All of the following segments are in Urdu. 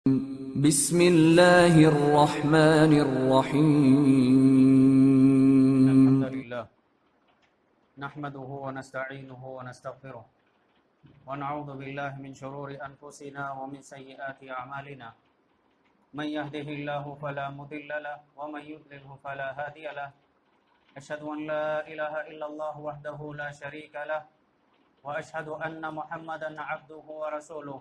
بسم اللہ الرحمن الرحیم۔ الحمد لله نحمده ونستعينه ونستغفره ونعوذ بالله من شرور أنفسنا ومن سيئات أعمالنا من يهده الله فلا مضل له ومن يضلله فلا هادي له أشهد أن لا إله إلا الله وحده لا شريك له وأشهد أن محمدا عبده ورسوله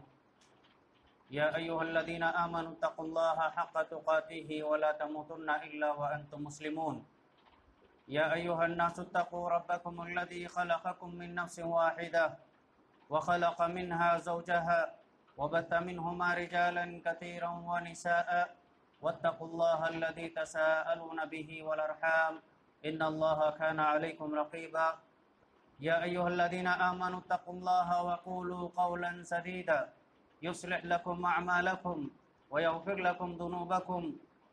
يا أيها الذين آمنوا اتقوا الله حق تقاته ولا تموتن إلا وأنتم مسلمون يا أيها الناس اتقوا ربكم الذي خلقكم من نفس واحدة وخلق منها زوجها وبث منهما رجالا كثيرا ونساء واتقوا الله الذي تساءلون به والأرحام إن الله كان عليكم رقيبا يا أيها الذين آمنوا اتقوا الله وقولوا قولا سديدا يصلح لكم أعمالكم ويغفر لكم ذنوبكم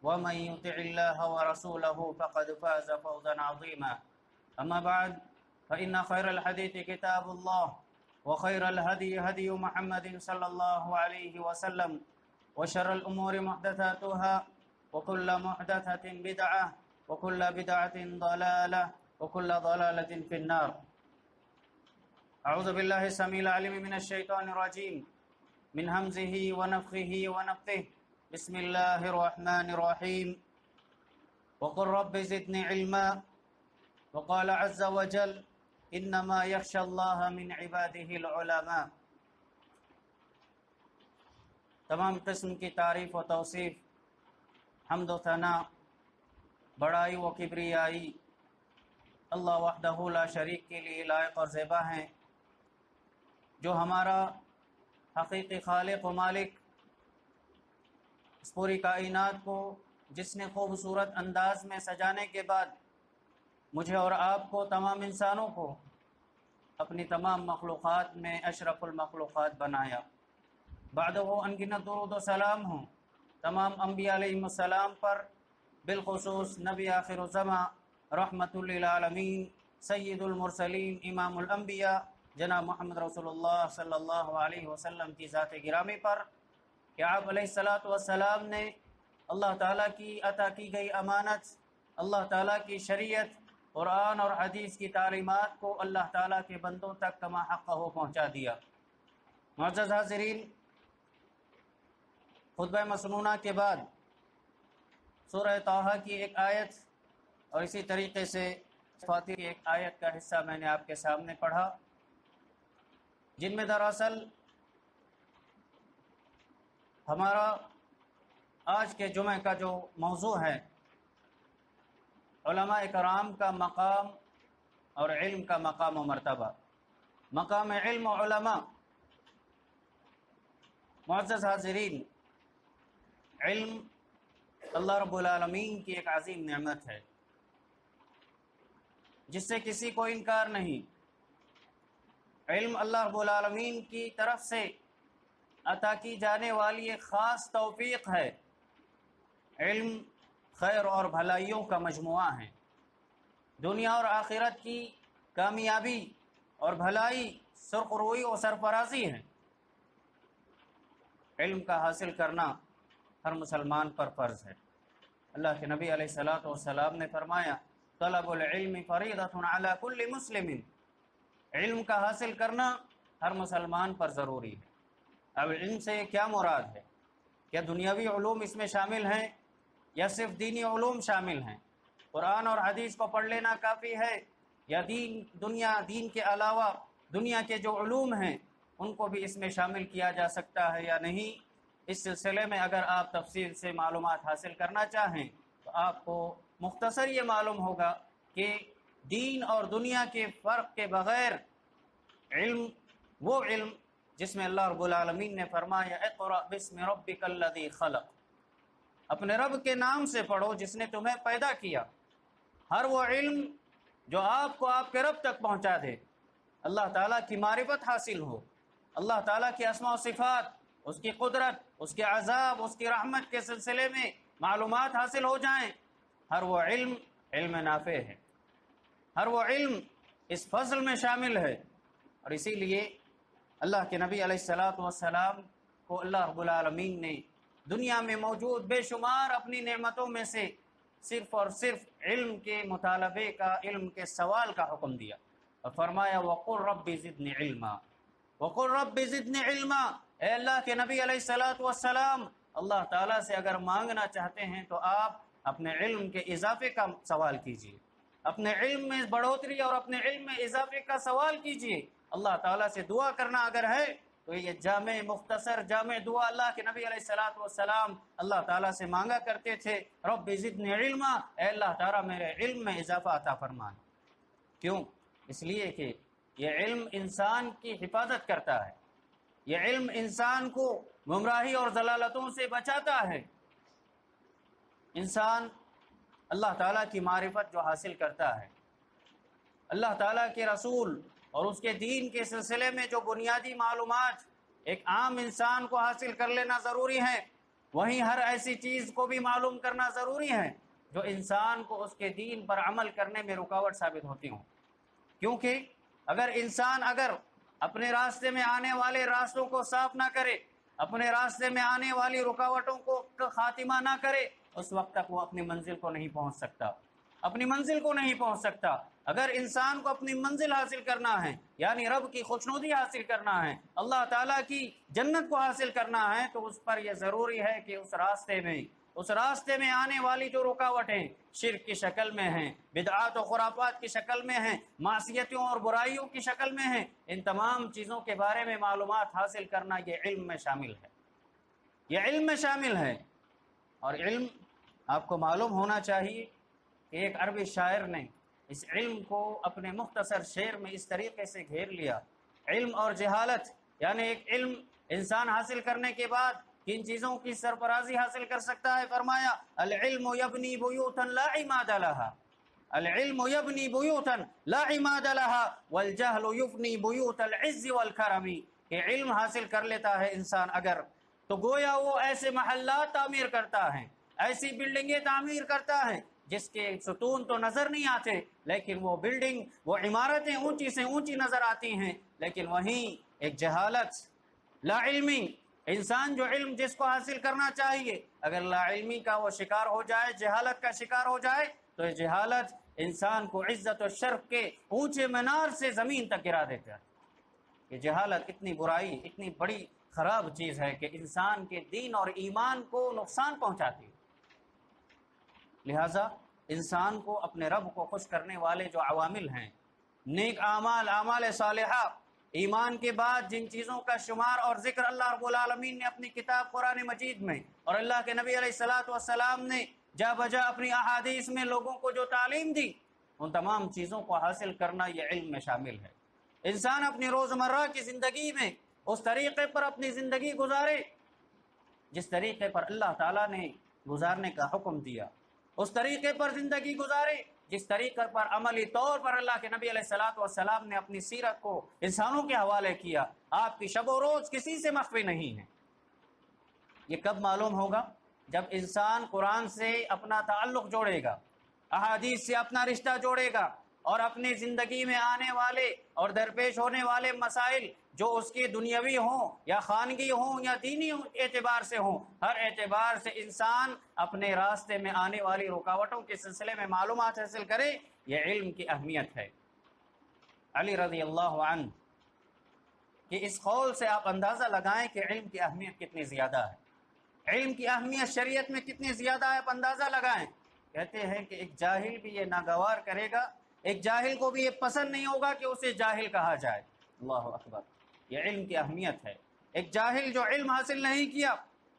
ومن يطع الله ورسوله فقد فاز فوزا عظيما أما بعد فإن خير الحديث كتاب الله وخير الهدي هدي محمد صلى الله عليه وسلم وشر الأمور محدثاتها وكل محدثة بدعة وكل بدعة ضلالة وكل ضلالة في النار أعوذ بالله السميع العليم من الشيطان الرجيم من همزه ونفخه ونفثه بسم الله الرحمن الرحيم وقل رب زدني علما وقال عز وجل إنما يخشى الله من عباده العلماء۔ تمام قسم کی تعریف و توصیف، حمد و ثنا، بڑائی و کبریائی اللہ وحدہ لا شریک کے لیے لائق اور زیبا ہیں، جو ہمارا حقیقی خالق و مالک، اس پوری کائنات کو جس نے خوبصورت انداز میں سجانے کے بعد مجھے اور آپ کو، تمام انسانوں کو، اپنی تمام مخلوقات میں اشرف المخلوقات بنایا۔ بعد وہ انگنت درود و سلام ہوں تمام انبیاء علیہم السلام پر، بالخصوص نبی آخر الزماں رحمت للعالمین سید المرسلین امام الانبیاء جناب محمد رسول اللہ صلی اللہ علیہ وسلم کی ذات گرامی پر، کہ آپ علیہ الصلاۃ والسلام نے اللہ تعالیٰ کی عطا کی گئی امانت، اللہ تعالیٰ کی شریعت، قرآن اور حدیث کی تعلیمات کو اللہ تعالیٰ کے بندوں تک کما حق ہو پہنچا دیا۔ معزز حاضرین، خطبہ مسنونہ کے بعد سورہ طٰہٰ کی ایک آیت اور اسی طریقے سے فاتر کی ایک آیت کا حصہ میں نے آپ کے سامنے پڑھا، جن میں دراصل ہمارا آج کے جمعہ کا جو موضوع ہے، علماء کرام کا مقام اور علم کا مقام و مرتبہ، مقام علم و علماء۔ معزز حاضرین، علم اللہ رب العالمین کی ایک عظیم نعمت ہے جس سے کسی کو انکار نہیں۔ علم اللہ رب العالمین کی طرف سے عطا کی جانے والی ایک خاص توفیق ہے۔ علم خیر اور بھلائیوں کا مجموعہ ہے، دنیا اور آخرت کی کامیابی اور بھلائی، سرخروئی اور سرفرازی ہے۔ علم کا حاصل کرنا ہر مسلمان پر فرض ہے۔ اللہ کے نبی علیہ الصلاۃ والسلام نے فرمایا، طلب العلم فریضۃ علی کل مسلم، علم کا حاصل کرنا ہر مسلمان پر ضروری ہے۔ اب علم سے کیا مراد ہے؟ کیا دنیاوی علوم اس میں شامل ہیں یا صرف دینی علوم شامل ہیں؟ قرآن اور حدیث کو پڑھ لینا کافی ہے یا دین کے علاوہ دنیا کے جو علوم ہیں ان کو بھی اس میں شامل کیا جا سکتا ہے یا نہیں؟ اس سلسلے میں اگر آپ تفصیل سے معلومات حاصل کرنا چاہیں تو آپ کو مختصر یہ معلوم ہوگا کہ دین اور دنیا کے فرق کے بغیر علم، وہ علم جس میں اللہ رب العالمین نے فرمایا اقرأ باسم ربک الذی خلق، اپنے رب کے نام سے پڑھو جس نے تمہیں پیدا کیا۔ ہر وہ علم جو آپ کو آپ کے رب تک پہنچا دے، اللہ تعالیٰ کی معرفت حاصل ہو، اللہ تعالیٰ کی اسماء و صفات، اس کی قدرت، اس کے عذاب، اس کی رحمت کے سلسلے میں معلومات حاصل ہو جائیں، ہر وہ علم علم نافع ہے، ہر وہ علم اس فضل میں شامل ہے۔ اور اسی لیے اللہ کے نبی علیہ الصلاۃ والسلام کو اللہ رب العالمین نے دنیا میں موجود بے شمار اپنی نعمتوں میں سے صرف اور صرف علم کے مطالبے کا، علم کے سوال کا حکم دیا، اور فرمایا وَقُلْ رَبِّ زِدْنِ عِلْمًا، وَقُلْ رَبِّ زِدْنِ عِلْمًا۔ اے اللہ کے نبی علیہ الصلوۃ والسلام، اللہ تعالیٰ سے اگر مانگنا چاہتے ہیں تو آپ اپنے علم کے اضافے کا سوال کیجئے، اپنے علم میں بڑھوتری اور اپنے علم میں اضافے کا سوال کیجئے۔ اللہ تعالیٰ سے دعا کرنا اگر ہے تو یہ جامع مختصر جامع دعا اللہ کے نبی علیہ الصلوۃ والسلام اللہ تعالیٰ سے مانگا کرتے تھے، رب زدنی علما، اے اللہ تعالیٰ میرے علم میں اضافہ عطا فرما۔ کیوں؟ اس لیے کہ یہ علم انسان کی حفاظت کرتا ہے، یہ علم انسان کو گمراہی اور ضلالتوں سے بچاتا ہے۔ انسان اللہ تعالیٰ کی معرفت جو حاصل کرتا ہے، اللہ تعالیٰ کے رسول اور اس کے دین کے سلسلے میں جو بنیادی معلومات ایک عام انسان کو حاصل کر لینا ضروری ہے، وہیں ہر ایسی چیز کو بھی معلوم کرنا ضروری ہے جو انسان کو اس کے دین پر عمل کرنے میں رکاوٹ ثابت ہوتی ہوں۔ کیونکہ اگر انسان اپنے راستے میں آنے والے راستوں کو صاف نہ کرے، اپنے راستے میں آنے والی رکاوٹوں کو خاتمہ نہ کرے، اس وقت تک وہ اپنی منزل کو نہیں پہنچ سکتا، اپنی منزل کو نہیں پہنچ سکتا۔ اگر انسان کو اپنی منزل حاصل کرنا ہے، یعنی رب کی خوشنودی حاصل کرنا ہے، اللہ تعالیٰ کی جنت کو حاصل کرنا ہے، تو اس پر یہ ضروری ہے کہ اس راستے میں آنے والی جو رکاوٹیں شرک کی شکل میں ہیں، بدعات و خرافات کی شکل میں ہیں، معصیتوں اور برائیوں کی شکل میں ہیں، ان تمام چیزوں کے بارے میں معلومات حاصل کرنا یہ علم میں شامل ہے، یہ علم میں شامل ہے۔ اور علم آپ کو معلوم ہونا چاہیے کہ ایک عربی شاعر نے اس علم کو اپنے مختصر شعر میں اس طریقے سے گھیر لیا، علم اور جہالت، یعنی ایک علم انسان حاصل کرنے کے بعد کن چیزوں کی سرفرازی حاصل کر سکتا ہے۔ فرمایا العلم یبنی بیوتا لا عماد لها، العلم یبنی بیوتا لا عماد لها والجہل یفنی بیوت العز والکرم، کہ علم حاصل کر لیتا ہے انسان اگر، تو گویا وہ ایسے محلات تعمیر کرتا ہے، ایسی بلڈنگیں تعمیر کرتا ہے جس کے ستون تو نظر نہیں آتے، لیکن وہ بلڈنگ، وہ عمارتیں اونچی سے اونچی نظر آتی ہیں، لیکن وہیں ایک جہالت، لا علمی، انسان جو علم جس کو حاصل کرنا چاہیے، اگر لا علمی کا وہ شکار ہو جائے، جہالت کا شکار ہو جائے، تو یہ جہالت انسان کو عزت و شرف کے اونچے مینار سے زمین تک گرا دیتا ہے۔ یہ جہالت اتنی برائی، اتنی بڑی خراب چیز ہے کہ انسان کے دین اور ایمان کو نقصان پہنچاتی ہے۔ لہٰذا انسان کو اپنے رب کو خوش کرنے والے جو عوامل ہیں، نیک اعمال، اعمال صالحہ، ایمان کے بعد جن چیزوں کا شمار اور ذکر اللہ رب العالمین نے اپنی کتاب قرآن مجید میں اور اللہ کے نبی علیہ الصلوۃ والسلام نے جا بجا اپنی احادیث میں لوگوں کو جو تعلیم دی، ان تمام چیزوں کو حاصل کرنا یہ علم میں شامل ہے۔ انسان اپنی روزمرہ کی زندگی میں اس طریقے پر اپنی زندگی گزارے جس طریقے پر اللہ تعالیٰ نے گزارنے کا حکم دیا، اس طریقے پر زندگی گزارے جس طریقے پر عملی طور پر اللہ کے نبی علیہ الصلوۃ والسلام نے اپنی سیرت کو انسانوں کے حوالے کیا۔ آپ کی شب و روز کسی سے مخفی نہیں ہے۔ یہ کب معلوم ہوگا؟ جب انسان قرآن سے اپنا تعلق جوڑے گا، احادیث سے اپنا رشتہ جوڑے گا، اور اپنی زندگی میں آنے والے اور درپیش ہونے والے مسائل جو اس کی دنیاوی ہوں یا خانگی ہوں یا دینی اعتبار سے ہوں، ہر اعتبار سے انسان اپنے راستے میں آنے والی رکاوٹوں کے سلسلے میں معلومات حاصل کرے، یہ علم کی اہمیت ہے۔ علی رضی اللہ عنہ کہ اس قول سے آپ اندازہ لگائیں کہ علم کی اہمیت کتنی زیادہ ہے، علم کی اہمیت شریعت میں کتنی زیادہ ہے، آپ اندازہ لگائیں۔ کہتے ہیں کہ ایک جاہل بھی یہ ناگوار کرے گا، ایک جاہل کو بھی یہ پسند نہیں ہوگا کہ اسے جاہل کہا جائے۔ اللہ اکبر، یہ علم کی اہمیت ہے۔ ایک جاہل جو علم حاصل نہیں کیا،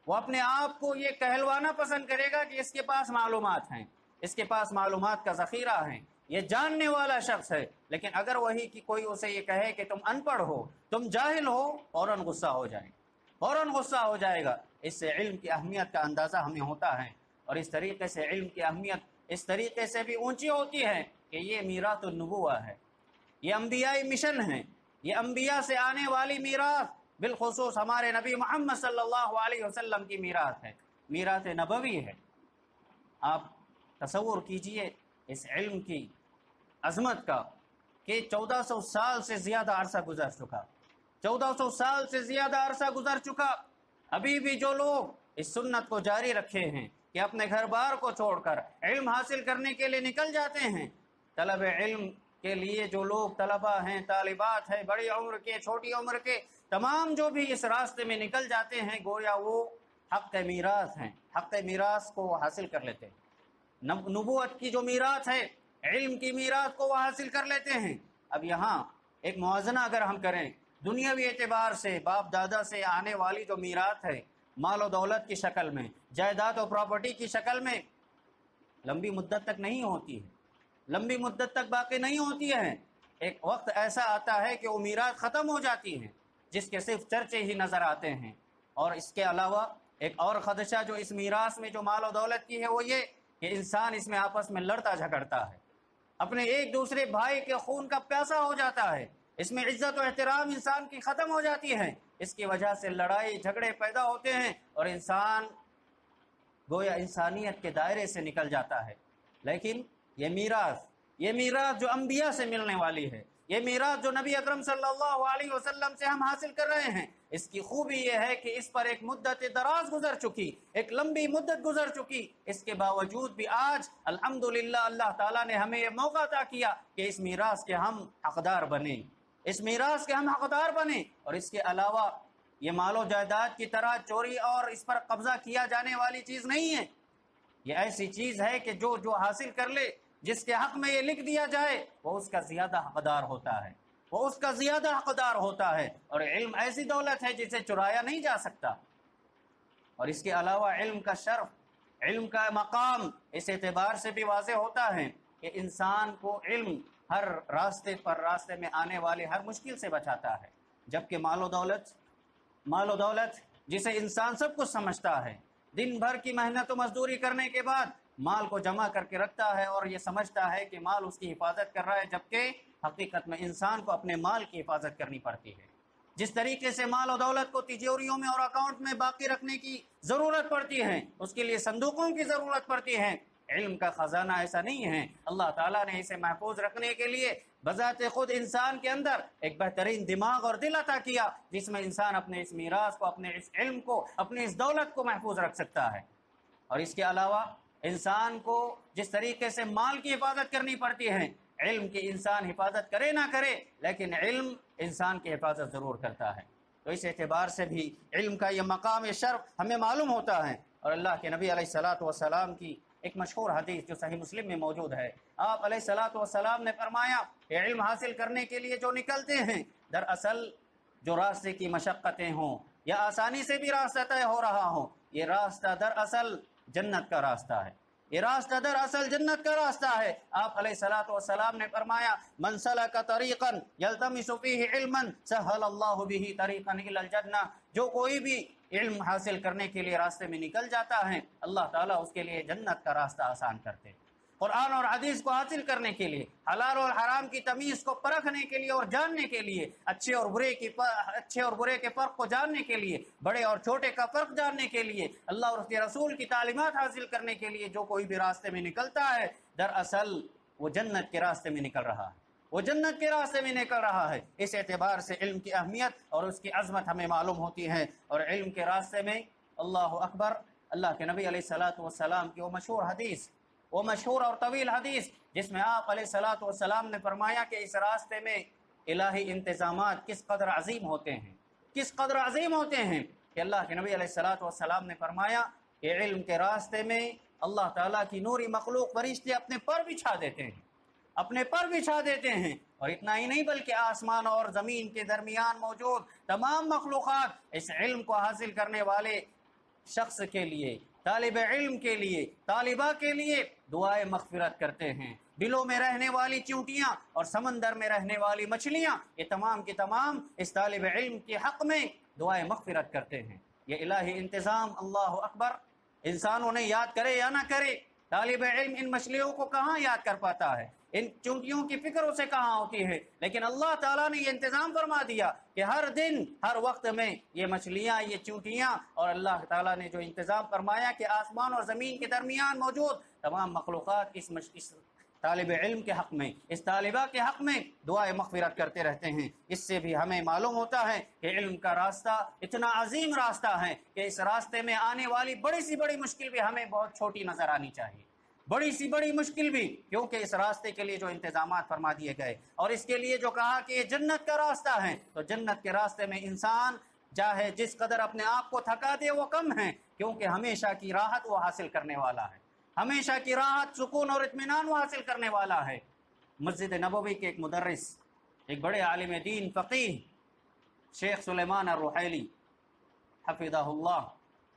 وہ اپنے آپ کو یہ کہلوانا پسند کرے گا کہ اس کے پاس معلومات ہیں، اس کے پاس معلومات کا ذخیرہ ہے، یہ جاننے والا شخص ہے۔ لیکن اگر وہی کہ کوئی اسے یہ کہے کہ تم ان پڑھ ہو، تم جاہل ہو، فوراً غصہ ہو جائے، فوراً غصہ ہو جائے گا۔ اس سے علم کی اہمیت کا اندازہ ہمیں ہوتا ہے، اور اس طریقے سے علم کی اہمیت اس طریقے سے بھی اونچی ہوتی ہے کہ یہ میراث النبوہ ہے، یہ انبیائی مشن ہے، یہ انبیاء سے آنے والی میراث، بالخصوص ہمارے نبی محمد صلی اللہ علیہ وسلم کی میراث ہے، میراث نبوی ہے۔ آپ تصور کیجئے اس علم کی عظمت کا کہ 1400 سال سے زیادہ عرصہ گزر چکا، 1400 سال سے زیادہ عرصہ گزر چکا، ابھی بھی جو لوگ اس سنت کو جاری رکھے ہیں کہ اپنے گھر بار کو چھوڑ کر علم حاصل کرنے کے لیے نکل جاتے ہیں۔ طلب علم کے لیے جو لوگ طلبہ ہیں، طالبات ہیں، بڑی عمر کے، چھوٹی عمر کے، تمام جو بھی اس راستے میں نکل جاتے ہیں، گویا وہ حق میراث ہیں، حق میراث کو وہ حاصل کر لیتے ہیں۔ نبوت کی جو میراث ہے، علم کی میراث کو وہ حاصل کر لیتے ہیں۔ اب یہاں ایک موازنہ اگر ہم کریں دنیاوی اعتبار سے، باپ دادا سے آنے والی جو میراث ہے، مال و دولت کی شکل میں، جائیداد و پراپرٹی کی شکل میں، لمبی مدت تک نہیں ہوتی ہے، لمبی مدت تک باقی نہیں ہوتی ہے۔ ایک وقت ایسا آتا ہے کہ وہ میراث ختم ہو جاتی ہے، جس کے صرف چرچے ہی نظر آتے ہیں۔ اور اس کے علاوہ ایک اور خدشہ جو اس میراث میں جو مال و دولت کی ہے وہ یہ کہ انسان اس میں آپس میں لڑتا جھگڑتا ہے، اپنے ایک دوسرے بھائی کے خون کا پیاسا ہو جاتا ہے، اس میں عزت و احترام انسان کی ختم ہو جاتی ہے، اس کی وجہ سے لڑائی جھگڑے پیدا ہوتے ہیں اور انسان گویا انسانیت کے دائرے سے نکل جاتا ہے۔ لیکن یہ میراث جو انبیاء سے ملنے والی ہے، یہ میراث جو نبی اکرم صلی اللہ علیہ وسلم سے ہم حاصل کر رہے ہیں، اس کی خوبی یہ ہے کہ اس پر ایک مدت دراز گزر چکی، ایک لمبی مدت گزر چکی، اس کے باوجود بھی آج الحمدللہ اللہ تعالیٰ نے ہمیں یہ موقع عطا کیا کہ اس میراث کے ہم حقدار بنیں، اس میراث کے ہم حقدار بنیں۔ اور اس کے علاوہ یہ مال و جائیداد کی طرح چوری اور اس پر قبضہ کیا جانے والی چیز نہیں ہے، یہ ایسی چیز ہے کہ جو حاصل کر لے، جس کے حق میں یہ لکھ دیا جائے، وہ اس کا زیادہ حقدار ہوتا ہے، وہ اس کا زیادہ حقدار ہوتا ہے۔ اور علم ایسی دولت ہے جسے چرایا نہیں جا سکتا۔ اور اس کے علاوہ علم کا شرف، علم کا مقام اس اعتبار سے بھی واضح ہوتا ہے کہ انسان کو علم ہر راستے میں آنے والے ہر مشکل سے بچاتا ہے، جبکہ مال و دولت جسے انسان سب کچھ سمجھتا ہے، دن بھر کی محنت و مزدوری کرنے کے بعد مال کو جمع کر کے رکھتا ہے اور یہ سمجھتا ہے کہ مال اس کی حفاظت کر رہا ہے، جبکہ حقیقت میں انسان کو اپنے مال کی حفاظت کرنی پڑتی ہے۔ جس طریقے سے مال و دولت کو تجوریوں میں اور اکاؤنٹ میں باقی رکھنے کی ضرورت پڑتی ہے، اس کے لیے صندوقوں کی ضرورت پڑتی ہے، علم کا خزانہ ایسا نہیں ہے۔ اللہ تعالیٰ نے اسے محفوظ رکھنے کے لیے بذات خود انسان کے اندر ایک بہترین دماغ اور دل عطا کیا، جس میں انسان اپنے اس میراث کو، اپنے اس علم کو، اپنی اس دولت کو محفوظ رکھ سکتا ہے۔ اور اس کے علاوہ انسان کو جس طریقے سے مال کی حفاظت کرنی پڑتی ہے، علم کی انسان حفاظت کرے نہ کرے، لیکن علم انسان کی حفاظت ضرور کرتا ہے۔ تو اس اعتبار سے بھی علم کا یہ مقام شرف ہمیں معلوم ہوتا ہے۔ اور اللہ کے نبی علیہ الصلاۃ والسلام کی ایک مشہور حدیث جو صحیح مسلم میں موجود ہے، آپ علیہ الصلاۃ والسلام نے فرمایا کہ علم حاصل کرنے کے لیے جو نکلتے ہیں، دراصل جو راستے کی مشقتیں ہوں یا آسانی سے بھی راستہ طے ہو رہا ہو، یہ راستہ دراصل جنت کا راستہ ہے، یہ راستہ دراصل جنت کا راستہ ہے۔ آپ علیہ الصلاۃ والسلام نے فرمایا من سلک طریقا یلتمس فیہ علما سہل اللہ بہ طریقا الی الجنہ، جو کوئی بھی علم حاصل کرنے کے لیے راستے میں نکل جاتا ہے، اللہ تعالیٰ اس کے لیے جنت کا راستہ آسان کرتے ہیں۔ قرآن اور حدیث کو حاصل کرنے کے لیے، حلال اور حرام کی تمیز کو پرکھنے کے لیے اور جاننے کے لیے، اچھے اور برے کے فرق کو جاننے کے لیے، بڑے اور چھوٹے کا فرق جاننے کے لیے، اللہ اور اس کے رسول کی تعلیمات حاصل کرنے کے لیے جو کوئی بھی راستے میں نکلتا ہے، دراصل وہ جنت کے راستے میں نکل رہا ہے، وہ جنت کے راستے میں نکل رہا ہے۔ اس اعتبار سے علم کی اہمیت اور اس کی عظمت ہمیں معلوم ہوتی ہے۔ اور علم کے راستے میں اللہ اکبر، اللہ کے نبی علیہ الصلاۃ والسلام کی وہ مشہور حدیث، وہ مشہور اور طویل حدیث جس میں آپ علیہ الصلاۃ والسلام نے فرمایا کہ اس راستے میں الہی انتظامات کس قدر عظیم ہوتے ہیں، کس قدر عظیم ہوتے ہیں، کہ اللہ کے نبی علیہ الصلاۃ والسلام نے فرمایا کہ علم کے راستے میں اللہ تعالیٰ کی نوری مخلوق فرشتے اپنے پر بچھا دیتے ہیں، اپنے پر بچھا دیتے ہیں۔ اور اتنا ہی نہیں بلکہ آسمان اور زمین کے درمیان موجود تمام مخلوقات اس علم کو حاصل کرنے والے شخص کے لیے، طالب علم کے لیے، طالبہ کے لیے دعائے مغفرت کرتے ہیں۔ بلوں میں رہنے والی چیونٹیاں اور سمندر میں رہنے والی مچھلیاں، یہ تمام کے تمام اس طالب علم کے حق میں دعائے مغفرت کرتے ہیں۔ یہ الہی انتظام، اللہ اکبر، انسان انہیں یاد کرے یا نہ کرے، طالب علم ان مچھلیوں کو کہاں یاد کر پاتا ہے، ان چونٹیوں کی فکر اسے کہاں ہوتی ہے، لیکن اللہ تعالیٰ نے یہ انتظام فرما دیا کہ ہر دن ہر وقت میں یہ مچھلیاں، یہ چونٹیاں، اور اللہ تعالیٰ نے جو انتظام فرمایا کہ آسمان اور زمین کے درمیان موجود تمام مخلوقات طالب علم کے حق میں، اس طالبہ کے حق میں دعائے مغفرت کرتے رہتے ہیں۔ اس سے بھی ہمیں معلوم ہوتا ہے کہ علم کا راستہ اتنا عظیم راستہ ہے کہ اس راستے میں آنے والی بڑی سی بڑی مشکل بھی ہمیں بہت چھوٹی نظر آنی چاہیے، بڑی سی بڑی مشکل بھی، کیونکہ اس راستے کے لیے جو انتظامات فرما دیے گئے اور اس کے لیے جو کہا کہ یہ جنت کا راستہ ہے، تو جنت کے راستے میں انسان چاہے جس قدر اپنے آپ کو تھکا دے وہ کم ہے، کیونکہ ہمیشہ کی راحت وہ حاصل کرنے والا ہے، ہمیشہ کی راحت، سکون اور اطمینان وہ حاصل کرنے والا ہے۔ مسجد نبوی کے ایک مدرس، ایک بڑے عالم دین فقیہ شیخ سلیمان الرحیلی حفظہ اللہ،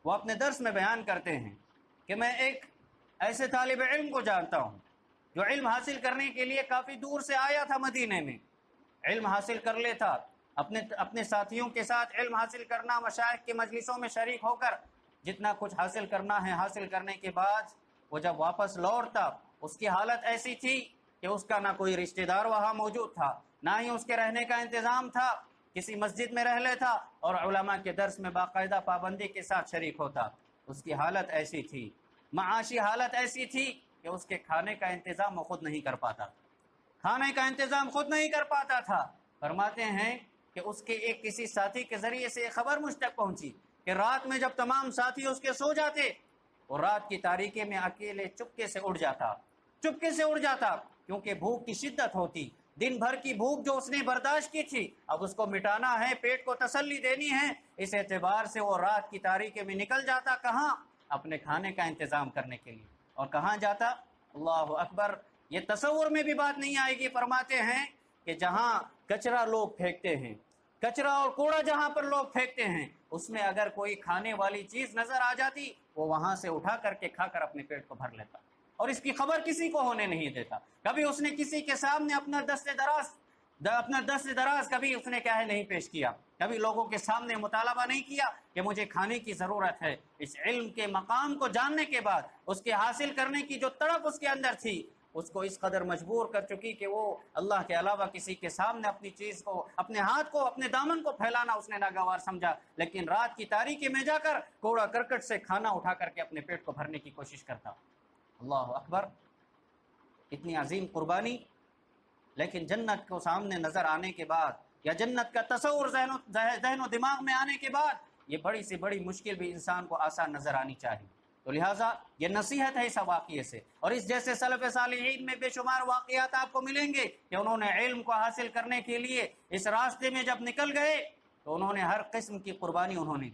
وہ اپنے درس میں بیان کرتے ہیں کہ میں ایک ایسے طالب علم کو جانتا ہوں جو علم حاصل کرنے کے لیے کافی دور سے آیا تھا، مدینے میں علم حاصل کر لیتا، اپنے ساتھیوں کے ساتھ علم حاصل کرنا، مشائخ کے مجلسوں میں شریک ہو کر جتنا کچھ حاصل کرنا ہے، حاصل کرنے کے بعد وہ جب واپس لوٹتا اس کی حالت ایسی تھی کہ اس کا نہ کوئی رشتہ دار وہاں موجود تھا، نہ ہی اس کے رہنے کا انتظام تھا، کسی مسجد میں رہ لیتا اور علماء کے درس میں باقاعدہ پابندی کے ساتھ شریک ہوتا۔ اس کی حالت ایسی تھی، معاشی حالت ایسی تھی کہ اس کے کھانے کا انتظام وہ خود نہیں کر پاتا، کھانے کا انتظام خود نہیں کر پاتا تھا۔ فرماتے ہیں کہ اس کے ایک کسی ساتھی کے ذریعے سے خبر مجھ تک پہنچی کہ رات میں جب تمام ساتھی اس کے سو جاتے، اور رات کی تاریکی میں اکیلے چپکے سے اٹھ جاتا کیونکہ بھوک کی شدت ہوتی، دن بھر کی بھوک جو اس نے برداشت کی تھی اب اس کو مٹانا ہے، پیٹ کو تسلی دینی ہے، اس اعتبار سے وہ رات کی تاریکی میں نکل جاتا، کہاں؟ اپنے کھانے کا انتظام کرنے کے لیے۔ اور کہاں جاتا؟ اللہ اکبر، یہ تصور میں بھی بات نہیں آئے گی۔ فرماتے ہیں کہ جہاں کچرا لوگ پھینکتے ہیں، کچرا اور کوڑا جہاں پر لوگ پھینکتے ہیں، اس میں اگر کوئی کھانے والی چیز نظر آ جاتی وہ وہاں سے اٹھا کر کے کھا کر اپنے پیٹ کو بھر لیتا، اور اس کی خبر کسی کو ہونے نہیں دیتا۔ کبھی اس نے کسی کے سامنے اپنا دست دراز کبھی اس نے کیا ہے نہیں پیش کیا، کبھی لوگوں کے سامنے مطالبہ نہیں کیا کہ مجھے کھانے کی ضرورت ہے۔ اس علم کے مقام کو جاننے کے بعد اس کے حاصل کرنے کی جو تڑپ اس کے اندر تھی، اس کو اس قدر مجبور کر چکی کہ وہ اللہ کے علاوہ کسی کے سامنے اپنی چیز کو، اپنے ہاتھ کو، اپنے دامن کو پھیلانا اس نے ناگوار سمجھا، لیکن رات کی تاریکی میں جا کر کوڑا کرکٹ سے کھانا اٹھا کر کے اپنے پیٹ کو بھرنے کی کوشش کرتا۔ اللہ اکبر، اتنی عظیم قربانی، لیکن جنت کو سامنے نظر آنے کے بعد یا جنت کا تصور ذہن و دماغ میں آنے کے بعد یہ بڑی سے بڑی مشکل بھی انسان کو آسان نظر آنی چاہیے۔ تو لہٰذا یہ نصیحت ہے اس واقعے سے، اور اس جیسے سلف صالحین میں بے شمار واقعات آپ کو ملیں گے کہ انہوں نے علم کو حاصل کرنے کے لیے اس راستے میں جب نکل گئے تو انہوں نے ہر قسم کی قربانی انہوں نے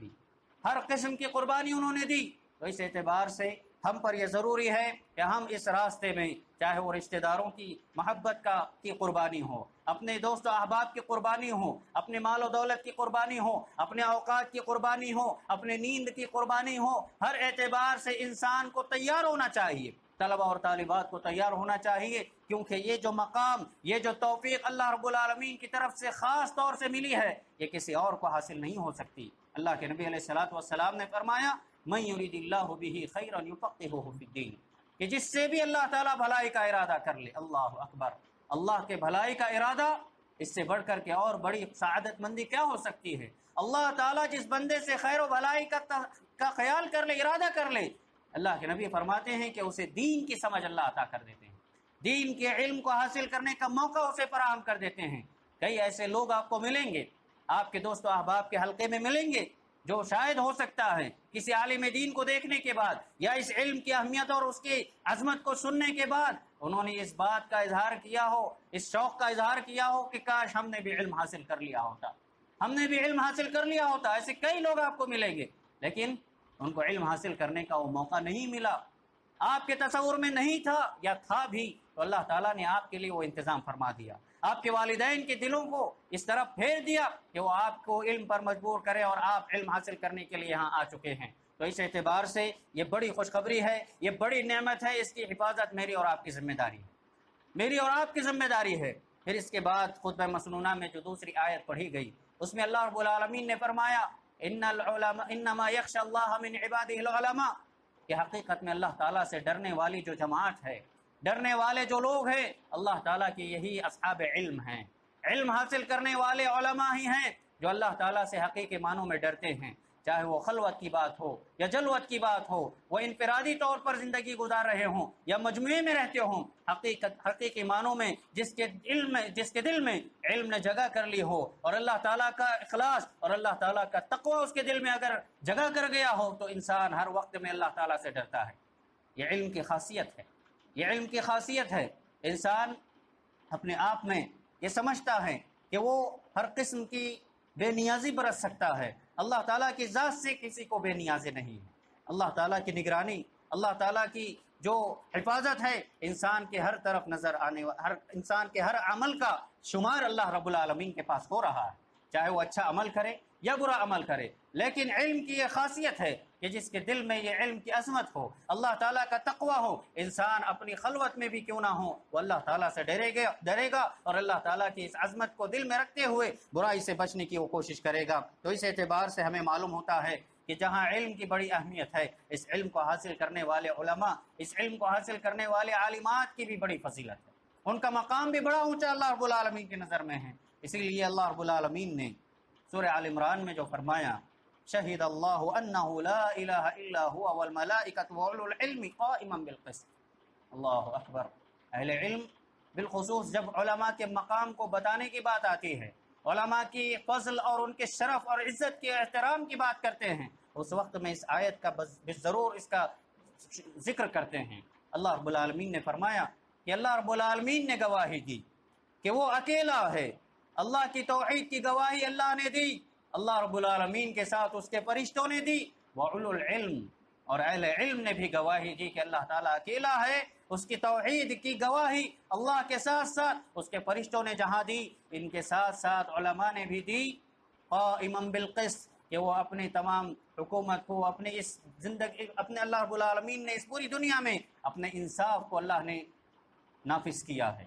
دی۔ تو اس اعتبار سے ہم پر یہ ضروری ہے کہ ہم اس راستے میں، چاہے وہ رشتہ داروں کی محبت کی قربانی ہو، اپنے دوست و احباب کی قربانی ہو، اپنے مال و دولت کی قربانی ہو، اپنے اوقات کی قربانی ہو، اپنے نیند کی قربانی ہو، ہر اعتبار سے انسان کو تیار ہونا چاہیے، طلبہ اور طالبات کو تیار ہونا چاہیے، کیونکہ یہ جو مقام، یہ جو توفیق اللہ رب العالمین کی طرف سے خاص طور سے ملی ہے، یہ کسی اور کو حاصل نہیں ہو سکتی۔ اللہ کے نبی علیہ الصلوۃ والسلام نے فرمایا، من یرید اللہ بہ خیرا یفقہہ فی الدین، کہ جس سے بھی اللہ تعالیٰ بھلائی کا ارادہ کر لے۔ اللہ اکبر، اللہ کے بھلائی کا ارادہ، اس سے بڑھ کر کے اور بڑی سعادت مندی کیا ہو سکتی ہے؟ اللہ تعالیٰ جس بندے سے خیر و بھلائی کا خیال کر لے، ارادہ کر لے، اللہ کے نبی فرماتے ہیں کہ اسے دین کی سمجھ اللہ عطا کر دیتے ہیں، دین کے علم کو حاصل کرنے کا موقع اسے فراہم کر دیتے ہیں۔ کئی ایسے لوگ آپ کو ملیں گے، آپ کے دوست و احباب کے حلقے میں ملیں گے، جو شاید ہو سکتا ہے کسی عالم دین کو دیکھنے کے بعد یا اس علم کی اہمیت اور اس کی عظمت کو سننے کے بعد انہوں نے اس بات کا اظہار کیا ہو، اس شوق کا اظہار کیا ہو کہ کاش ہم نے بھی علم حاصل کر لیا ہوتا، ایسے کئی لوگ آپ کو ملیں گے، لیکن ان کو علم حاصل کرنے کا وہ موقع نہیں ملا، آپ کے تصور میں نہیں تھا، یا تھا بھی تو اللہ تعالیٰ نے آپ کے لیے وہ انتظام فرما دیا، آپ کے والدین کے دلوں کو اس طرف پھیر دیا کہ وہ آپ کو علم پر مجبور کرے اور آپ علم حاصل کرنے کے لیے یہاں آ چکے ہیں۔ تو اس اعتبار سے یہ بڑی خوشخبری ہے، یہ بڑی نعمت ہے، اس کی حفاظت میری اور آپ کی ذمہ داری ہے۔ پھر اس کے بعد خطبہ مسنونہ میں جو دوسری آیت پڑھی گئی اس میں اللہ رب العالمین نے فرمایا، انما یخشی اللہ من عبادہ العلماء، کہ حقیقت میں اللہ تعالیٰ سے ڈرنے والی جو جماعت ہے، ڈرنے والے جو لوگ ہیں، اللہ تعالیٰ کی یہی اصحاب علم ہیں، علم حاصل کرنے والے علماء ہی ہیں جو اللہ تعالیٰ سے حقیقی معنوں میں ڈرتے ہیں۔ چاہے وہ خلوت کی بات ہو یا جلوت کی بات ہو، وہ انفرادی طور پر زندگی گزار رہے ہوں یا مجموعے میں رہتے ہوں، حقیقی معنوں میں جس کے دل میں علم نے جگہ کر لی ہو اور اللہ تعالیٰ کا اخلاص اور اللہ تعالیٰ کا تقوی اس کے دل میں اگر جگہ کر گیا ہو تو انسان ہر وقت میں اللہ تعالیٰ سے ڈرتا ہے۔ یہ علم کی خاصیت ہے، یہ علم کی خاصیت ہے۔ انسان اپنے آپ میں یہ سمجھتا ہے کہ وہ ہر قسم کی بے نیازی برت سکتا ہے، اللہ تعالیٰ کی ذات سے کسی کو بے نیازی نہیں ہے۔ اللہ تعالیٰ کی نگرانی، اللہ تعالیٰ کی جو حفاظت ہے انسان کے ہر طرف نظر آنے انسان کے ہر عمل کا شمار اللہ رب العالمین کے پاس ہو رہا ہے، چاہے وہ اچھا عمل کرے یا برا عمل کرے۔ لیکن علم کی یہ خاصیت ہے کہ جس کے دل میں یہ علم کی عظمت ہو، اللہ تعالیٰ کا تقوی ہو، انسان اپنی خلوت میں بھی کیوں نہ ہو وہ اللہ تعالیٰ سے ڈرے گا اور اللہ تعالیٰ کی اس عظمت کو دل میں رکھتے ہوئے برائی سے بچنے کی وہ کوشش کرے گا۔ تو اس اعتبار سے ہمیں معلوم ہوتا ہے کہ جہاں علم کی بڑی اہمیت ہے، اس علم کو حاصل کرنے والے علماء، اس علم کو حاصل کرنے والے عالمات کی بھی بڑی فضیلت ہے، ان کا مقام بھی بڑا اونچا اللہ رب العالمین کی نظر میں ہے۔ اسی لیے اللہ رب العالمین نے سورہ آل عمران میں جو فرمایا، شہید اللہ انہ لا الہ الا هو والملائکۃ واولو العلم قائما بالقسط۔ اللہ اکبر۔ اہل علم بالخصوص جب علماء کے مقام کو بتانے کی بات آتی ہے، علماء کی فضل اور ان کے شرف اور عزت کے احترام کی بات کرتے ہیں، اس وقت میں اس آیت کا ضرور اس کا ذکر کرتے ہیں۔ اللہ رب العالمین نے فرمایا کہ اللہ رب العالمین نے گواہی دی کہ وہ اکیلا ہے، اللہ کی توحید کی گواہی اللہ نے دی، اللہ رب العالمین کے ساتھ اس کے فرشتوں نے دی، وَأُولُو الْعِلْمِ، اور اہل علم نے بھی گواہی دی کہ اللہ تعالیٰ اکیلا ہے۔ اس کی توحید کی گواہی اللہ کے ساتھ ساتھ اس کے فرشتوں نے جہاں دی، ان کے ساتھ ساتھ علماء نے بھی دی، قائما بالقسط، کہ وہ اپنی تمام حکومت کو اپنے اللہ رب العالمین نے اس پوری دنیا میں اپنے انصاف کو اللہ نے نافذ کیا ہے۔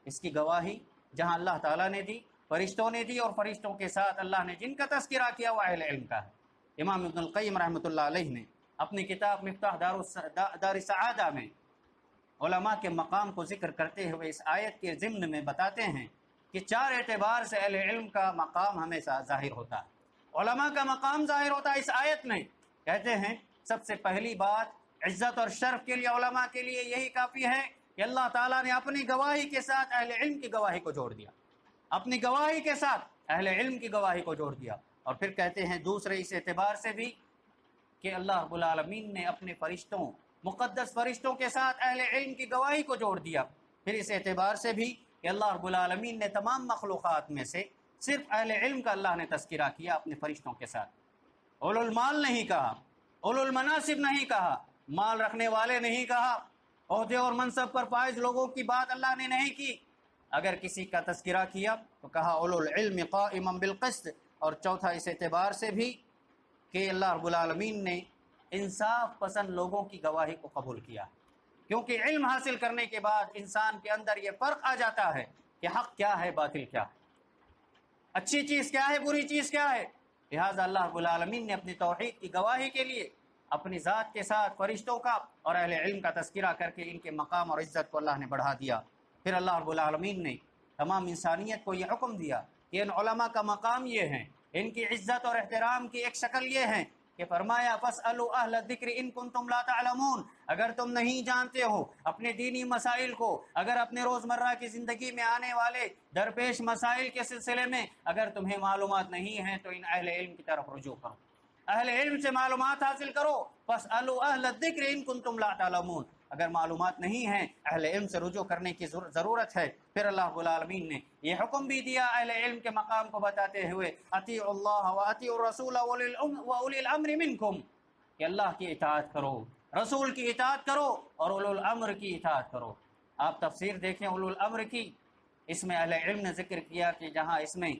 اس کی گواہی جہاں اللہ تعالیٰ نے دی، فرشتوں نے دی، اور فرشتوں کے ساتھ اللہ نے جن کا تذکرہ کیا وہ اہل علم کا ہے۔ امام ابن القیم رحمۃ اللہ علیہ نے اپنی کتاب مفتاح دار السعادہ میں علماء کے مقام کو ذکر کرتے ہوئے اس آیت کے ضمن میں بتاتے ہیں کہ 4 اعتبار سے اہل علم کا مقام ہمیشہ ظاہر ہوتا ہے، علماء کا مقام ظاہر ہوتا ہے اس آیت میں۔ کہتے ہیں سب سے پہلی بات عزت اور شرف کے لیے علماء کے لیے یہی کافی ہے کہ اللہ تعالیٰ نے اپنی گواہی کے ساتھ اہل علم کی گواہی کو جوڑ دیا، اپنی گواہی کے ساتھ اہل علم کی گواہی کو جوڑ دیا۔ اور پھر کہتے ہیں دوسرے اس اعتبار سے بھی کہ اللہ رب العالمین نے اپنے فرشتوں، مقدس فرشتوں کے ساتھ اہل علم کی گواہی کو جوڑ دیا۔ پھر اس اعتبار سے بھی کہ اللہ رب العالمین نے تمام مخلوقات میں سے صرف اہل علم کا اللہ نے تذکرہ کیا اپنے فرشتوں کے ساتھ۔ اولو المال نہیں کہا، اولو المناصب نہیں کہا، مال رکھنے والے نہیں کہا، عہدے اور منصب پر فائز لوگوں کی بات اللہ نے نہیں کی۔ اگر کسی کا تذکرہ کیا تو کہا اولو العلم قائما بالقسط۔ اور چوتھا اس اعتبار سے بھی کہ اللہ رب العالمین نے انصاف پسند لوگوں کی گواہی کو قبول کیا، کیونکہ علم حاصل کرنے کے بعد انسان کے اندر یہ فرق آ جاتا ہے کہ حق کیا ہے، باطل کیا ہے، اچھی چیز کیا ہے، بری چیز کیا ہے۔ لہٰذا اللہ رب العالمین نے اپنی توحید کی گواہی کے لیے اپنی ذات کے ساتھ فرشتوں کا اور اہل علم کا تذکرہ کر کے ان کے مقام اور عزت کو اللہ نے بڑھا دیا۔ پھر اللہ رب العالمین نے تمام انسانیت کو یہ حکم دیا کہ ان علماء کا مقام یہ ہے، ان کی عزت اور احترام کی ایک شکل یہ ہے کہ فرمایا فَاسْأَلُوا أَهْلَ الذِّكْرِ إِن كُنتُمْ لَا تَعْلَمُونَ، اگر تم نہیں جانتے ہو اپنے دینی مسائل کو، اگر اپنے روزمرہ کی زندگی میں آنے والے درپیش مسائل کے سلسلے میں اگر تمہیں معلومات نہیں ہیں تو ان اہل علم کی طرف رجوع کرو، اہل علم سے معلومات حاصل کرو۔ فَاسْأَلُوا أَهْلَ الذِّكْرِ إِن كُنتُمْ لَا تَعْلَمُونَ، اگر معلومات نہیں ہیں اہل علم سے رجوع کرنے کی ضرورت ہے۔ پھر اللہ رب العالمین نے یہ حکم بھی دیا اہل علم کے مقام کو بتاتے ہوئے اطیعوا اللہ واطیعوا الرسول واولی الامر منکم، کہ اللہ کی اطاعت کرو، رسول کی اطاعت کرو اور اولو الامر کی اطاعت کرو۔ آپ تفسیر دیکھیں اولو الامر کی، اس میں اہل علم نے ذکر کیا کہ جہاں اس میں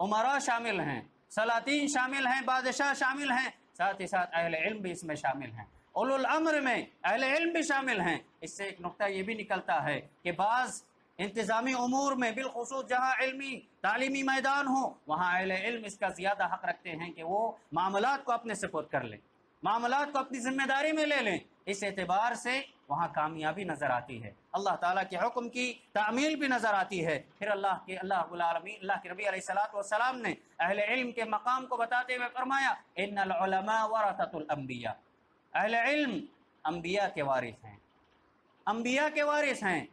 امراء شامل ہیں، سلاطین شامل ہیں، بادشاہ شامل ہیں، ساتھ ہی ساتھ اہل علم بھی اس میں شامل ہیں، اولو الامر میں اہل علم بھی شامل ہیں۔ اس سے ایک نقطہ یہ بھی نکلتا ہے کہ بعض انتظامی امور میں بالخصوص جہاں علمی تعلیمی میدان ہو وہاں اہل علم اس کا زیادہ حق رکھتے ہیں کہ وہ معاملات کو اپنے سپرد کر لیں، معاملات کو اپنی ذمہ داری میں لے لیں، اس اعتبار سے وہاں کامیابی نظر آتی ہے، اللہ تعالیٰ کے حکم کی تعمیل بھی نظر آتی ہے۔ پھر اللہ رب العالمین، اللہ کے نبی علیہ الصلوۃ والسلام نے اہل علم کے مقام کو بتاتے ہوئے فرمایا ان العلماء ورثۃ الانبیاء، اہل علم انبیاء کے وارث ہیں، انبیاء کے وارث ہیں۔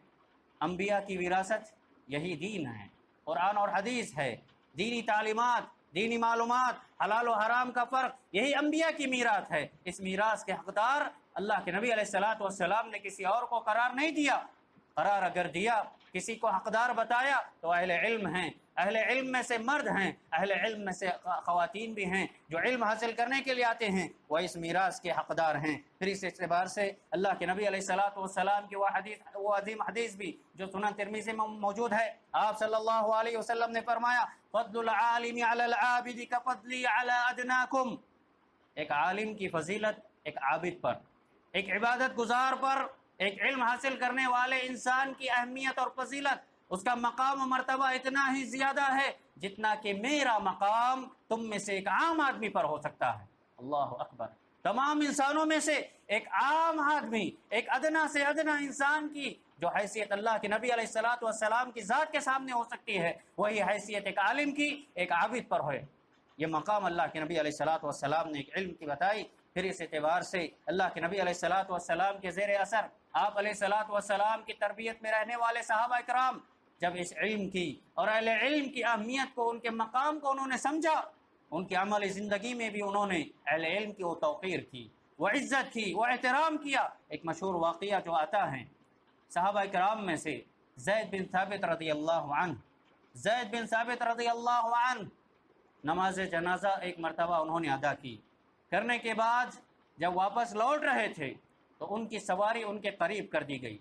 انبیاء کی وراثت یہی دین ہے، قرآن اور حدیث ہے، دینی تعلیمات، دینی معلومات، حلال و حرام کا فرق، یہی انبیاء کی میراث ہے۔ اس میراث کے حقدار اللہ کے نبی علیہ الصلوۃ والسلام نے کسی اور کو قرار نہیں دیا، قرار اگر دیا، کسی کو حقدار بتایا تو اہل علم ہیں۔ اہل علم میں سے مرد ہیں، اہل علم میں سے خواتین بھی ہیں جو علم حاصل کرنے کے لیے آتے ہیں، وہ اس میراث کے حقدار ہیں۔ پھر اس اعتبار سے اللہ کے نبی علیہ الصلوۃ والسلام کی وہ عظیم حدیث بھی جو سنن ترمذی میں موجود ہے، آپ صلی اللہ علیہ وسلم نے فرمایا فضل العالم علی العابد کفضلی علی ادناکم، ایک عالم کی فضیلت ایک عابد پر، ایک عبادت گزار پر، ایک علم حاصل کرنے والے انسان کی اہمیت اور فضیلت، اس کا مقام و مرتبہ اتنا ہی زیادہ ہے جتنا کہ میرا مقام تم میں سے ایک عام آدمی پر ہو سکتا ہے۔ اللہ اکبر! تمام انسانوں میں سے ایک عام آدمی، ایک ادنا سے ادنا انسان کی جو حیثیت اللہ کے نبی علیہ الصلوۃ والسلام کی ذات کے سامنے ہو سکتی ہے، وہی حیثیت ایک عالم کی ایک عابد پر ہوئے۔ یہ مقام اللہ کے نبی علیہ الصلوۃ والسلام نے ایک علم کی بتائی۔ پھر اس اعتبار سے اللہ کے نبی علیہ الصلوۃ والسلام کے زیر اثر، آپ علیہ الصلوۃ والسلام کی تربیت میں رہنے والے صحابہ کرام جب اس علم کی اور اہل علم کی اہمیت کو، ان کے مقام کو انہوں نے سمجھا، ان کی عملی زندگی میں بھی انہوں نے اہل علم کی وہ توقیر کی، وہ عزت کی، وہ احترام کیا۔ ایک مشہور واقعہ جو آتا ہے صحابہ کرام میں سے زید بن ثابت رضی اللہ عنہ، زید بن ثابت رضی اللہ عنہ نماز جنازہ ایک مرتبہ انہوں نے ادا کی، کرنے کے بعد جب واپس لوٹ رہے تھے تو ان کی سواری ان کے قریب کر دی گئی،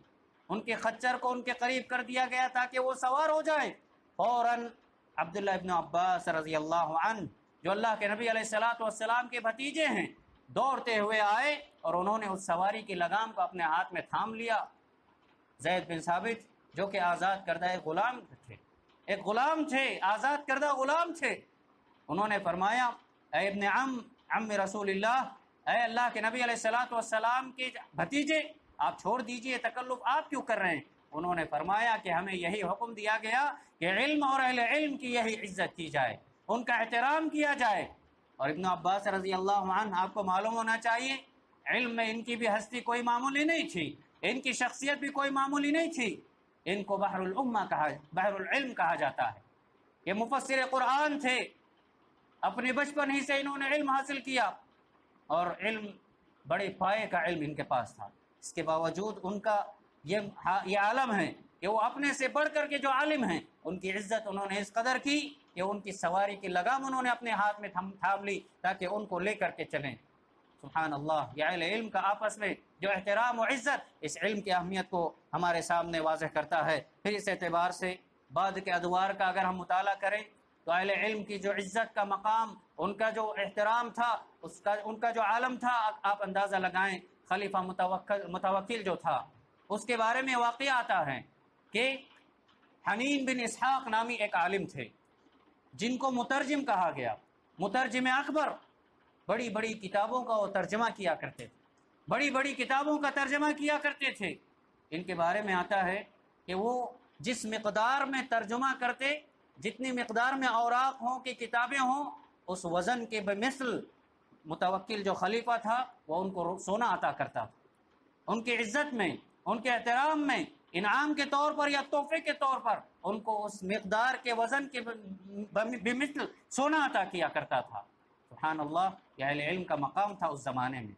ان کے خچر کو ان کے قریب کر دیا گیا تاکہ وہ سوار ہو جائے۔ فوراً عبداللہ ابن عباس رضی اللہ عنہ جو اللہ کے نبی علیہ الصلوۃ والسلام کے بھتیجے ہیں، دوڑتے ہوئے آئے اور انہوں نے اس سواری کی لگام کو اپنے ہاتھ میں تھام لیا۔ زید بن ثابت جو کہ آزاد کردہ ایک غلام تھے، آزاد کردہ غلام تھے، انہوں نے فرمایا اے ابن عم رسول اللہ، اے اللہ کے نبی علیہ الصلوۃ والسلام کے بھتیجے، آپ چھوڑ دیجئے، تکلف آپ کیوں کر رہے ہیں؟ انہوں نے فرمایا کہ ہمیں یہی حکم دیا گیا کہ علم اور اہل علم کی یہی عزت کی جائے، ان کا احترام کیا جائے۔ اور ابن عباس رضی اللہ عنہ، آپ کو معلوم ہونا چاہیے علم میں ان کی بھی ہستی کوئی معمولی نہیں تھی، ان کی شخصیت بھی کوئی معمولی نہیں تھی، ان کو بحر العلم کہا جاتا ہے۔ یہ مفسر قرآن تھے، اپنے بچپن ہی سے انہوں نے علم حاصل کیا اور علم بڑے پائے کا علم ان کے پاس تھا۔ اس کے باوجود ان کا یہ عالم ہے کہ وہ اپنے سے بڑھ کر کے جو عالم ہیں ان کی عزت انہوں نے اس قدر کی کہ ان کی سواری کی لگام انہوں نے اپنے ہاتھ میں تھام لی تاکہ ان کو لے کر کے چلیں۔ سبحان اللہ! یہ اہل علم کا آپس میں جو احترام و عزت، اس علم کی اہمیت کو ہمارے سامنے واضح کرتا ہے۔ پھر اس اعتبار سے بعد کے ادوار کا اگر ہم مطالعہ کریں تو اہل علم کی جو عزت کا مقام، ان کا جو احترام تھا، ان کا جو عالم تھا، آپ اندازہ لگائیں۔ خلیفہ متوکل جو تھا، اس کے بارے میں واقعہ آتا ہے کہ حنین بن اسحاق نامی ایک عالم تھے جن کو مترجم کہا گیا، مترجم اکبر، بڑی بڑی کتابوں کا وہ ترجمہ کیا کرتے تھے، بڑی بڑی کتابوں کا ترجمہ کیا کرتے تھے۔ ان کے بارے میں آتا ہے کہ وہ جس مقدار میں ترجمہ کرتے، جتنی مقدار میں اوراق ہوں کہ کتابیں ہوں، اس وزن کے بمثل متوکل جو خلیفہ تھا وہ ان کو سونا عطا کرتا تھا۔ ان کی عزت میں، ان کے احترام میں، انعام کے طور پر یا تحفے کے طور پر ان کو اس مقدار کے وزن کے بمثل سونا عطا کیا کرتا تھا۔ سبحان اللہ! یہ اہل علم کا مقام تھا اس زمانے میں،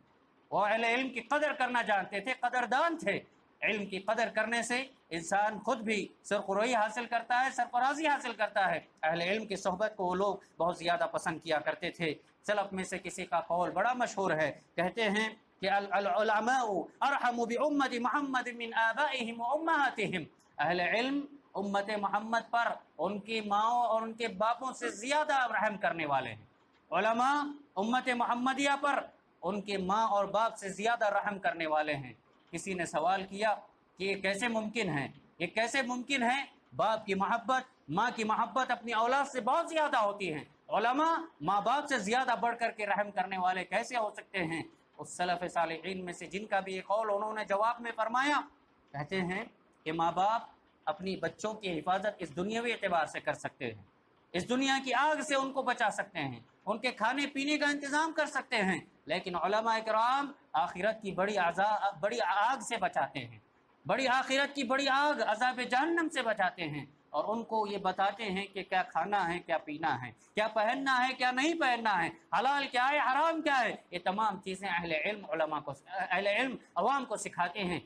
وہ اہل علم کی قدر کرنا جانتے تھے، قدردان تھے۔ علم کی قدر کرنے سے انسان خود بھی سرخروئی حاصل کرتا ہے، سرفرازی حاصل کرتا ہے۔ اہل علم کی صحبت کو وہ لوگ بہت زیادہ پسند کیا کرتے تھے۔ سلف میں سے کسی کا قول بڑا مشہور ہے، کہتے ہیں کہ العلماء ارحم بامت محمد من آبائهم وامہاتهم، اہل علم امت محمد پر ان کی ماؤں اور ان کے باپوں سے زیادہ رحم کرنے والے ہیں۔ علماء امت محمدیہ پر ان کے ماں اور باپ سے زیادہ رحم کرنے والے ہیں۔ کسی نے سوال کیا کہ یہ کیسے ممکن ہے، یہ کیسے ممکن ہے؟ باپ کی محبت، ماں کی محبت اپنی اولاد سے بہت زیادہ ہوتی ہے، علماء ماں باپ سے زیادہ بڑھ کر کے رحم کرنے والے کیسے ہو سکتے ہیں؟ اس سلف صالحین میں سے جن کا بھی یہ قول انہوں نے جواب میں فرمایا، کہتے ہیں کہ ماں باپ اپنی بچوں کی حفاظت اس دنیاوی اعتبار سے کر سکتے ہیں، اس دنیا کی آگ سے ان کو بچا سکتے ہیں، ان کے کھانے پینے کا انتظام کر سکتے ہیں، لیکن علماء کرام آخرت کی بڑی آگ سے بچاتے ہیں، بڑی آخرت کی بڑی آگ عذاب جہنم سے بچاتے ہیں، اور ان کو یہ بتاتے ہیں کہ کیا کھانا ہے، کیا پینا ہے، کیا پہننا ہے، کیا نہیں پہننا ہے، حلال کیا ہے، حرام کیا ہے۔ یہ تمام چیزیں اہل علم عوام کو سکھاتے ہیں۔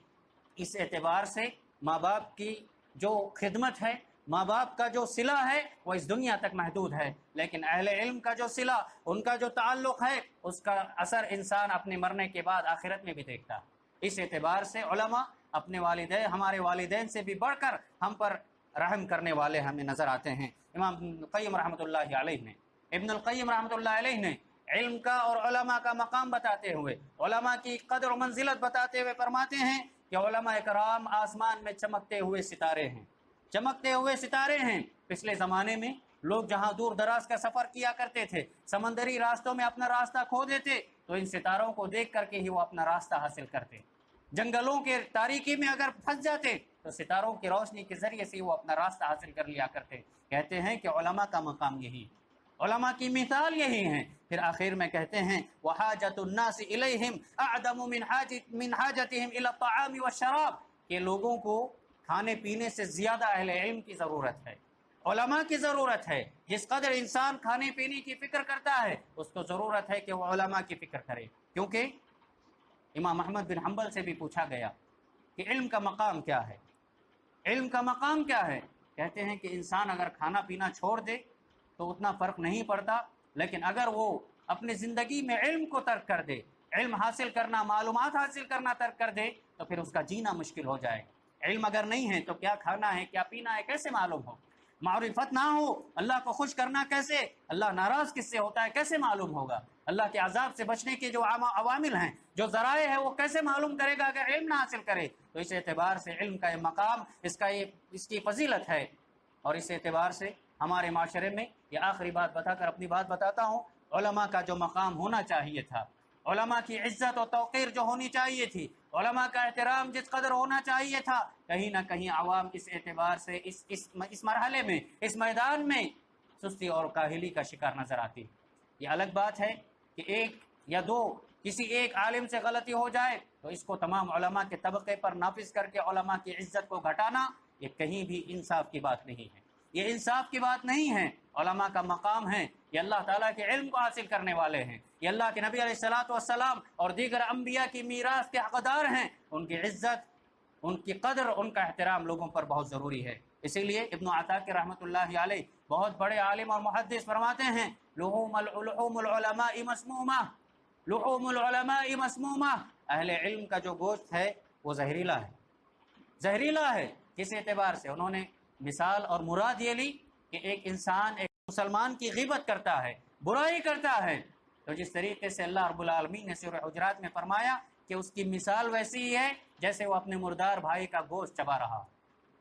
اس اعتبار سے ماں باپ کی جو خدمت ہے، ماں باپ کا جو صلہ ہے وہ اس دنیا تک محدود ہے، لیکن اہل علم کا جو صلہ، ان کا جو تعلق ہے، اس کا اثر انسان اپنے مرنے کے بعد آخرت میں بھی دیکھتا ہے۔ اس اعتبار سے علماء اپنے والدین، ہمارے والدین سے بھی بڑھ کر ہم پر رحم کرنے والے ہمیں نظر آتے ہیں۔ امام ابن القیم رحمۃ اللہ علیہ نے علم کا اور علماء کا مقام بتاتے ہوئے، علماء کی قدر و منزلت بتاتے ہوئے فرماتے ہیں کہ علماء کرام آسمان میں چمکتے ہوئے ستارے ہیں، چمکتے ہوئے ستارے ہیں۔ پچھلے زمانے میں لوگ جہاں دور دراز کا سفر کیا کرتے تھے، سمندری راستوں میں اپنا راستہ کھو دیتے تو ان ستاروں کو دیکھ کر کے ہی وہ اپنا راستہ حاصل کرتے۔ جنگلوں کے تاریکی میں اگر پھنس جاتے تو ستاروں کی روشنی کے ذریعے سے وہ اپنا راستہ حاصل کر لیا کرتے۔ کہتے ہیں کہ علماء کا مقام یہی، علماء کی مثال یہی ہے۔ پھر آخر میں کہتے ہیں وحاجت الناس الیہم اعظم من حاجتہم الی الطعام والشراب، کہ لوگوں کو کھانے پینے سے زیادہ اہل علم کی ضرورت ہے، علماء کی ضرورت ہے۔ جس قدر انسان کھانے پینے کی فکر کرتا ہے، اس کو ضرورت ہے کہ وہ علماء کی فکر کرے، کیونکہ امام احمد بن حنبل سے بھی پوچھا گیا کہ علم کا مقام کیا ہے، علم کا مقام کیا ہے؟ کہتے ہیں کہ انسان اگر کھانا پینا چھوڑ دے تو اتنا فرق نہیں پڑتا، لیکن اگر وہ اپنی زندگی میں علم کو ترک کر دے، علم حاصل کرنا، معلومات حاصل کرنا ترک کر دے، تو پھر اس کا جینا مشکل ہو جائے۔ علم اگر نہیں ہے تو کیا کھانا ہے، کیا پینا ہے، کیسے معلوم ہو؟ معرفت نہ ہو، اللہ کو خوش کرنا کیسے، اللہ ناراض کس سے ہوتا ہے کیسے معلوم ہوگا؟ اللہ کے عذاب سے بچنے کے جو عوامل ہیں، جو ذرائع ہیں، وہ کیسے معلوم کرے گا اگر علم نہ حاصل کرے؟ تو اس اعتبار سے علم کا یہ مقام، اس کی فضیلت ہے، اور اس اعتبار سے ہمارے معاشرے میں یہ آخری بات بتا کر اپنی بات بتاتا ہوں، علماء کا جو مقام ہونا چاہیے تھا، علماء کی عزت و توقیر جو ہونی چاہیے تھی، علماء کا احترام جس قدر ہونا چاہیے تھا، کہیں نہ کہیں عوام اس اعتبار سے اس مرحلے میں، اس میدان میں سستی اور کاہلی کا شکار نظر آتی۔ یہ الگ بات ہے کہ ایک یا دو کسی ایک عالم سے غلطی ہو جائے تو اس کو تمام علماء کے طبقے پر نافذ کر کے علماء کی عزت کو گھٹانا، یہ کہیں بھی انصاف کی بات نہیں ہے، یہ انصاف کی بات نہیں ہے۔ علماء کا مقام ہے، یہ اللہ تعالیٰ کے علم کو حاصل کرنے والے ہیں، یہ اللہ کے نبی علیہ السلام اور دیگر انبیاء کی میراث کے حقدار ہیں، ان کی عزت، ان کی قدر، ان کا احترام لوگوں پر بہت ضروری ہے۔ اسی لیے ابن عطاکر رحمۃ اللہ علیہ بہت بڑے عالم اور محدث فرماتے ہیں لحوم العلماء مسمومہ، لحوم العلماء مسمومہ، اہل علم کا جو گوشت ہے وہ زہریلا ہے، زہریلا ہے۔ کس اعتبار سے؟ انہوں نے مثال اور مراد یہ لی کہ ایک انسان ایک مسلمان کی غیبت کرتا ہے، برائی کرتا ہے، تو جس طریقے سے اللہ رب العالمین نے سورہ حجرات میں فرمایا کہ اس کی مثال ویسی ہی ہے جیسے وہ اپنے مردار بھائی کا گوشت چبا رہا،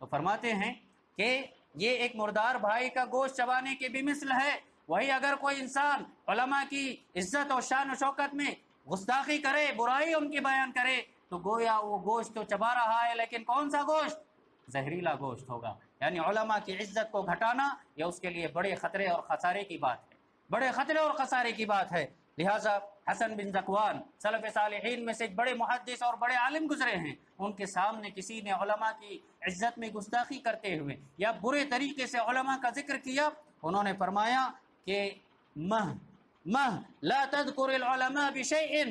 تو فرماتے ہیں کہ یہ ایک مردار بھائی کا گوشت چبانے کے بھی مثل ہے۔ وہی اگر کوئی انسان علماء کی عزت اور شان و شوکت میں گستاخی کرے، برائی ان کی بیان کرے، تو گویا وہ گوشت تو چبا رہا ہے، لیکن کون سا گوشت؟ زہریلا گوشت ہوگا۔ یعنی علماء کی عزت کو گھٹانا یہ اس کے لیے بڑے خطرے اور خسارے کی بات ہے، بڑے خطرے اور خسارے کی بات ہے۔ لہٰذا حسن بن ذکوان سلف صالحین میں سے ایک بڑے محدث اور بڑے عالم گزرے ہیں، ان کے سامنے کسی نے علماء کی عزت میں گستاخی کرتے ہوئے یا برے طریقے سے علماء کا ذکر کیا، انہوں نے فرمایا کہ مہ لا تذکر العلماء بشیء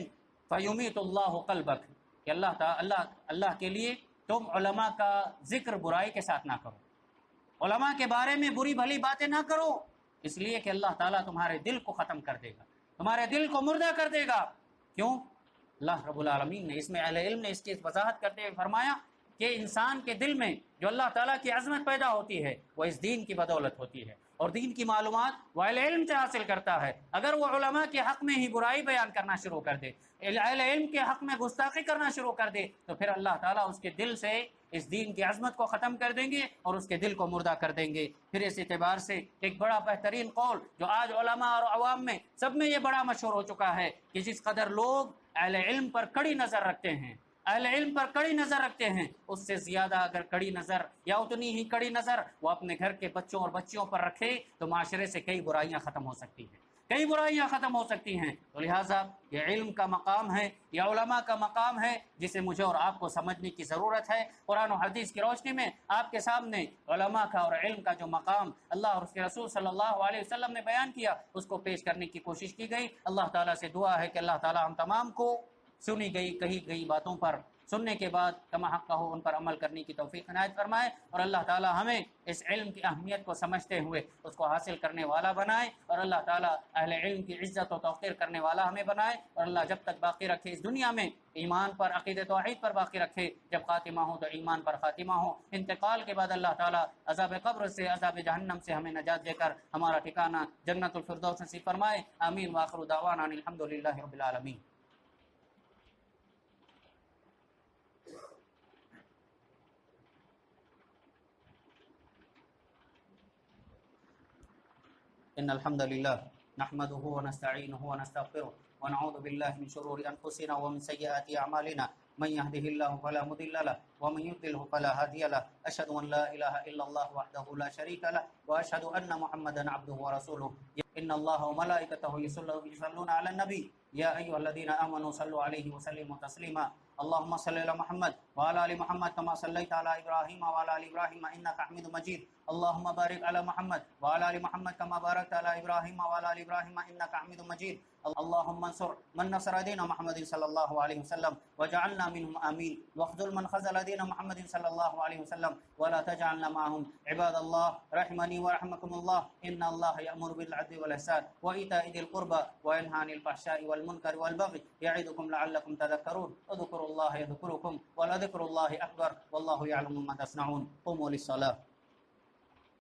فیمیت اللہ قلبک، کہ اللہ کے لیے تم علماء کا ذکر برائی کے ساتھ نہ کرو، علماء کے بارے میں بری بھلی باتیں نہ کرو، اس لیے کہ اللہ تعالیٰ تمہارے دل کو ختم کر دے گا، تمہارے دل کو مردہ کر دے گا۔ کیوں؟ اللہ رب العالمین نے اس میں، اہل علم نے اس کی وضاحت کرتے ہوئے فرمایا کہ انسان کے دل میں جو اللہ تعالیٰ کی عظمت پیدا ہوتی ہے وہ اس دین کی بدولت ہوتی ہے، اور دین کی معلومات وہ اہل علم سے حاصل کرتا ہے۔ اگر وہ علماء کے حق میں ہی برائی بیان کرنا شروع کر دے، اہل علم کے حق میں گستاخی کرنا شروع کر دے، تو پھر اللہ تعالیٰ اس کے دل سے اس دین کی عظمت کو ختم کر دیں گے اور اس کے دل کو مردہ کر دیں گے۔ پھر اس اعتبار سے ایک بڑا بہترین قول جو آج علماء اور عوام میں سب میں یہ بڑا مشہور ہو چکا ہے کہ جس قدر لوگ اہل علم پر کڑی نظر رکھتے ہیں، اہل علم پر کڑی نظر رکھتے ہیں، اس سے زیادہ اگر کڑی نظر یا اتنی ہی کڑی نظر وہ اپنے گھر کے بچوں اور بچیوں پر رکھے تو معاشرے سے کئی برائیاں ختم ہو سکتی ہیں، کئی برائیاں ختم ہو سکتی ہیں۔ تو لہٰذا یہ علم کا مقام ہے، یہ علماء کا مقام ہے جسے مجھے اور آپ کو سمجھنے کی ضرورت ہے۔ قرآن و حدیث کی روشنی میں آپ کے سامنے علماء کا اور علم کا جو مقام اللہ اور اس کے رسول صلی اللہ علیہ وسلم نے بیان کیا اس کو پیش کرنے کی کوشش کی گئی۔ اللہ تعالیٰ سے دعا ہے کہ اللہ تعالیٰ ہم تمام کو سنی گئی کہی گئی باتوں پر سننے کے بعد کما حق کا ہو ان پر عمل کرنے کی توفیق عنایت فرمائے، اور اللہ تعالیٰ ہمیں اس علم کی اہمیت کو سمجھتے ہوئے اس کو حاصل کرنے والا بنائے، اور اللہ تعالیٰ اہل علم کی عزت و توقیر کرنے والا ہمیں بنائے، اور اللہ جب تک باقی رکھے اس دنیا میں ایمان پر عقیدۃ توحید پر باقی رکھے، جب خاتمہ ہو تو ایمان پر خاتمہ ہو، انتقال کے بعد اللہ تعالیٰ عذاب قبر سے عذاب جہنم سے ہمیں نجات دے کر ہمارا ٹھکانہ جنت الفردوس نصیب فرمائے۔ آمین وآخر دعوانا ان الحمد للہ رب العالمین۔ إن الحمد لله نحمده ونستعينه ونستغفره ونعوذ بالله من شرور أنفسنا ومن سيئات أعمالنا، من يهده الله فلا مضل له ومن يضلل فلا هادي له، أشهد أن لا إله إلا الله وحده لا شريك له وأشهد أن محمدا عبده ورسوله، إن الله وملائكته يصلون على النبي يا أيها الذين آمنوا صلوا عليه وسلموا تسليما، اللهم صل على محمد وعلى آل محمد كما صليت على إبراهيم وعلى آل إبراهيم إنك حميد مجيد، اللهم بارك على محمد وعلى آل محمد كما باركت على إبراهيم وعلى آل إبراهيم إنك حميد مجيد، اللهم انصر من نصر دين محمد صلى الله عليه وسلم وجعلنا منهم آمين، واخذل من خذل دين محمد صلى الله عليه وسلم ولا تجعلنا معهم، عباد الله رحمني ورحمكم الله، إن الله يأمر بالعدل والإحسان وإيتاء ذي القربى وينهى عن الفحشاء والمنكر والبغي يعظكم لعلكم تذكرون، اذكروا الله يذكركم ولذكر الله أكبر والله يعلم ما تصنعون، قوموا للصلاة.